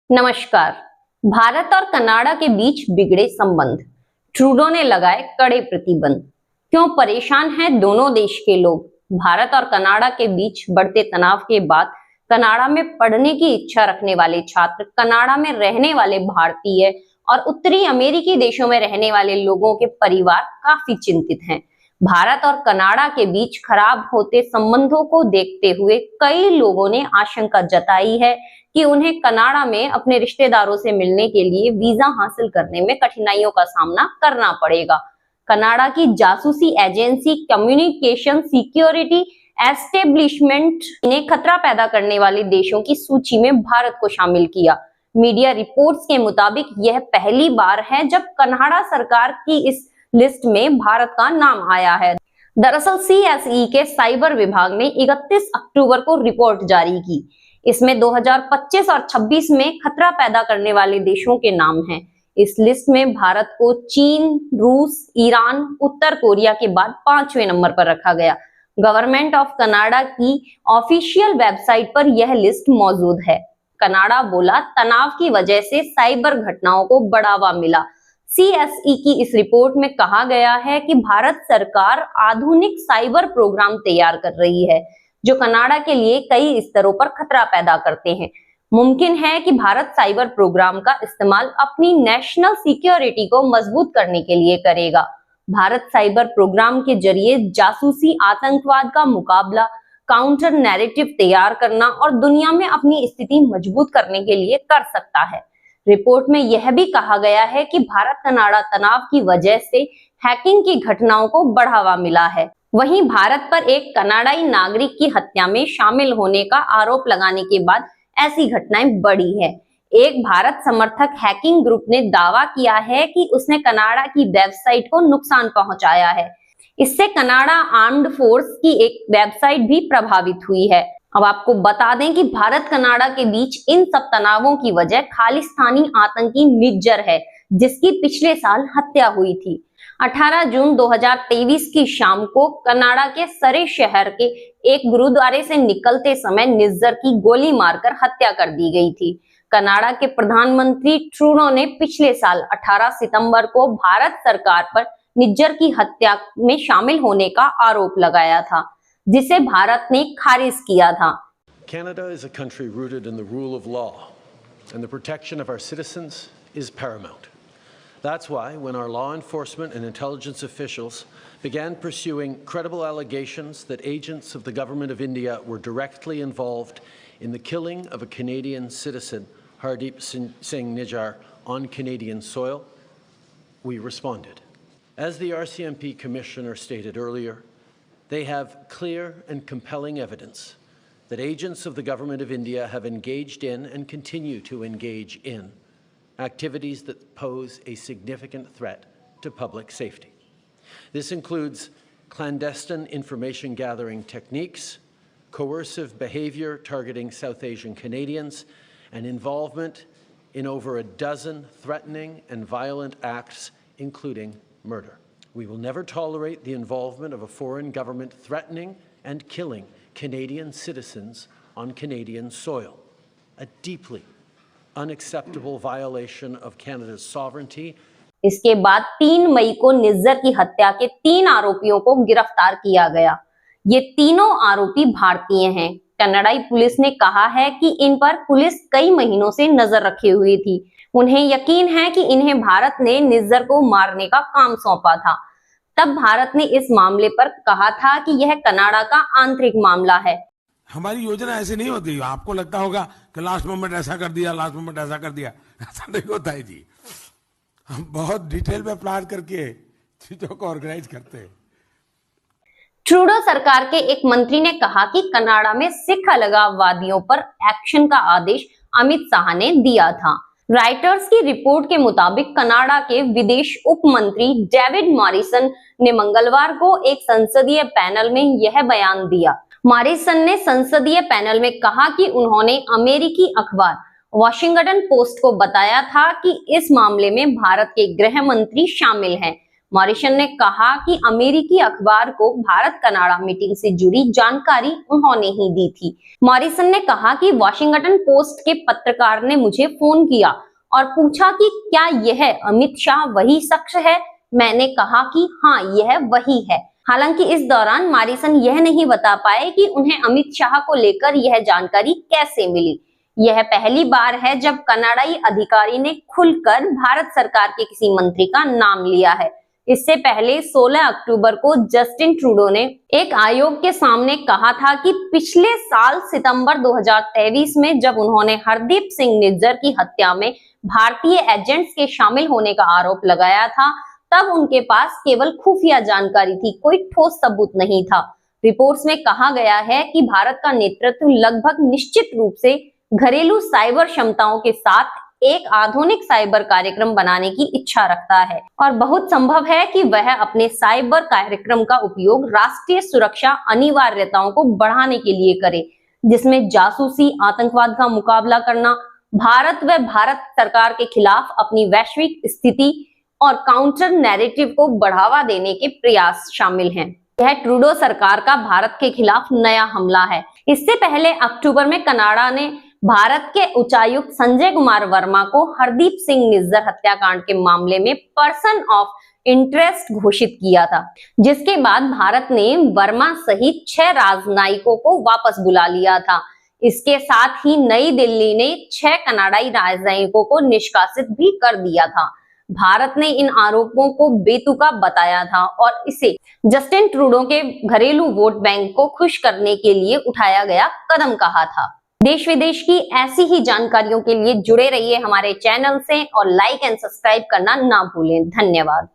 नमस्कार। भारत और कनाडा के बीच बिगड़े संबंध, ट्रूडो ने लगाए कड़े प्रतिबंध। क्यों परेशान हैं दोनों देश के लोग? भारत और कनाडा के बीच बढ़ते तनाव के बाद कनाडा में पढ़ने की इच्छा रखने वाले छात्र, कनाडा में रहने वाले भारतीय और उत्तरी अमेरिकी देशों में रहने वाले लोगों के परिवार काफी चिंतित हैं। भारत और कनाडा के बीच खराब होते संबंधों को देखते हुए कई लोगों ने आशंका जताई है कि उन्हें कनाडा में अपने रिश्तेदारों से मिलने के लिए वीजा हासिल करने में कठिनाइयों का सामना करना पड़ेगा। कनाडा की जासूसी एजेंसी कम्युनिकेशन सिक्योरिटी एस्टेब्लिशमेंट ने खतरा पैदा करने वाले देशों की सूची में भारत को शामिल किया। मीडिया रिपोर्ट्स के मुताबिक यह पहली बार है जब कनाडा सरकार की इस लिस्ट में भारत का नाम आया है। दरअसल CSE के साइबर विभाग ने 31 अक्टूबर को रिपोर्ट जारी की। इसमें 2025 और 26 में खतरा पैदा करने वाले देशों के नाम हैं। इस लिस्ट में भारत को चीन, रूस, ईरान, उत्तर कोरिया के बाद 5वें नंबर पर रखा गया। गवर्नमेंट ऑफ कनाडा की ऑफिशियल वेबसाइट पर यह लिस्ट मौजूद है। कनाडा बोला, तनाव की वजह से साइबर घटनाओं को बढ़ावा मिला। CSE की इस रिपोर्ट में कहा गया है कि भारत सरकार आधुनिक साइबर प्रोग्राम तैयार कर रही है जो कनाडा के लिए कई स्तरों पर खतरा पैदा करते हैं। मुमकिन है कि भारत साइबर प्रोग्राम का इस्तेमाल अपनी नेशनल सिक्योरिटी को मजबूत करने के लिए करेगा। भारत साइबर प्रोग्राम के जरिए जासूसी, आतंकवाद का मुकाबला, काउंटर नैरेटिव तैयार करना और दुनिया में अपनी स्थिति मजबूत करने के लिए कर सकता है। रिपोर्ट में यह भी कहा गया है कि भारत कनाडा तनाव की वजह से हैकिंग की घटनाओं को बढ़ावा मिला है। वहीं भारत पर एक कनाडाई नागरिक की हत्या में शामिल होने का आरोप लगाने के बाद ऐसी घटनाएं बढ़ी है। एक भारत समर्थक हैकिंग ग्रुप ने दावा किया है कि उसने कनाडा की वेबसाइट को नुकसान पहुंचाया है। इससे कनाडा आर्म्ड फोर्स की एक वेबसाइट भी प्रभावित हुई है। अब आपको बता दें कि भारत कनाडा के बीच इन सब तनावों की वजह खालिस्तानी आतंकी निज्जर है, जिसकी पिछले साल हत्या हुई थी। 18 जून 2023 की शाम को कनाडा के सरे शहर के एक गुरुद्वारे से निकलते समय निज्जर की गोली मारकर हत्या कर दी गई थी। कनाडा के प्रधानमंत्री ट्रूडो ने पिछले साल 18 सितंबर को भारत सरकार पर निज्जर की हत्या में शामिल होने का आरोप लगाया था, जिसे भारत ने खारिज किया था। Canada is a country rooted in the rule of law, and the protection of our citizens is paramount. That's why when our law enforcement and intelligence officials began pursuing credible allegations that agents of the government of India were directly involved in the killing of a Canadian citizen, Hardeep Singh Nijjar, on Canadian soil, we responded. As the RCMP Commissioner stated earlier, they have clear and compelling evidence that agents of the government of India have engaged in and continue to engage in activities that pose a significant threat to public safety. This includes clandestine information gathering techniques, coercive behavior targeting South Asian Canadians, and involvement in over a dozen threatening and violent acts, including murder. We will never tolerate the involvement of a foreign government threatening and killing Canadian citizens on Canadian soil, a deeply unacceptable violation of Canada's sovereignty. इसके बाद 3 मई को निज्जर की हत्या के 3 आरोपियों को गिरफ्तार किया गया। ये तीनों आरोपी भारतीय हैं। कनाडाई पुलिस ने कहा है कि इन पर पुलिस कई महीनों से नजर रखे हुए थी। उन्हें यकीन है कि इन्हें भारत ने निज्जर को मारने का काम सौंपा था। तब भारत ने इस मामले पर कहा था कि यह कनाडा का आंतरिक मामला है। हमारी योजना ऐसे नहीं होती। आपको लगता होगा कि लास्ट मोमेंट ऐसा कर दिया, लास्ट मोमेंट ऐसा कर दिया। ऐसा नहीं होता है जी। हम बहुत डिटेल में प्लान करके चीजों को ऑर्गेनाइज करते हैं। ट्रूडो सरकार के एक मंत्री ने कहा कि कनाडा में सिख अलगाववादियों पर एक्शन का आदेश अमित शाह ने दिया था। राइटर्स की रिपोर्ट के मुताबिक कनाडा के विदेश उप मंत्री डेविड मॉरिसन ने मंगलवार को एक संसदीय पैनल में यह बयान दिया। मॉरिसन ने संसदीय पैनल में कहा कि उन्होंने अमेरिकी अखबार वॉशिंगटन पोस्ट को बताया था कि इस मामले में भारत के गृह मंत्री शामिल हैं। मॉरिसन ने कहा कि अमेरिकी अखबार को भारत कनाडा मीटिंग से जुड़ी जानकारी उन्होंने ही दी थी। मॉरिसन ने कहा कि वॉशिंगटन पोस्ट के पत्रकार ने मुझे फोन किया और पूछा कि क्या यह अमित शाह वही शख्स है। मैंने कहा कि हाँ, यह वही है। हालांकि इस दौरान मॉरिसन यह नहीं बता पाए कि उन्हें अमित शाह को लेकर यह जानकारी कैसे मिली। यह पहली बार है जब कनाडाई अधिकारी ने खुलकर भारत सरकार के किसी मंत्री का नाम लिया है। इससे पहले 16 अक्टूबर को जस्टिन ट्रूडो ने एक आयोग के सामने कहा था कि पिछले साल सितंबर 2023 में जब उन्होंने हरदीप सिंह निज्जर की हत्या में भारतीय एजेंट्स के शामिल होने का आरोप लगाया था, तब उनके पास केवल खुफिया जानकारी थी, कोई ठोस सबूत नहीं था। रिपोर्ट्स में कहा गया है कि भारत का नेतृत्व लगभग निश्चित रूप से घरेलू साइबर क्षमताओं के साथ एक आधुनिक साइबर कार्यक्रम बनाने की इच्छा रखता है और बहुत संभव है कि वह अपने साइबर कार्यक्रम का उपयोग राष्ट्रीय सुरक्षा अनिवार्यताओं को बढ़ाने के लिए करे, जिसमें जासूसी, आतंकवाद का मुकाबला करना, भारत व भारत सरकार के खिलाफ अपनी वैश्विक स्थिति और काउंटर नैरेटिव को बढ़ावा देने के प्रयास शामिल हैं। यह ट्रूडो सरकार का भारत के खिलाफ नया हमला है। इससे पहले अक्टूबर में कनाडा ने भारत के उच्चायुक्त संजय कुमार वर्मा को हरदीप सिंह निज्जर हत्याकांड के मामले में पर्सन ऑफ इंटरेस्ट घोषित किया था, जिसके बाद भारत ने वर्मा सहित 6 राजनयिकों को वापस बुला लिया था। इसके साथ ही नई दिल्ली ने 6 कनाडाई राजनयिकों को निष्कासित भी कर दिया था। भारत ने इन आरोपों को बेतुका बताया था और इसे जस्टिन ट्रूडो के घरेलू वोट बैंक को खुश करने के लिए उठाया गया कदम कहा था। देश विदेश की ऐसी ही जानकारियों के लिए जुड़े रहिए हमारे चैनल से और लाइक एंड सब्सक्राइब करना ना भूलें। धन्यवाद।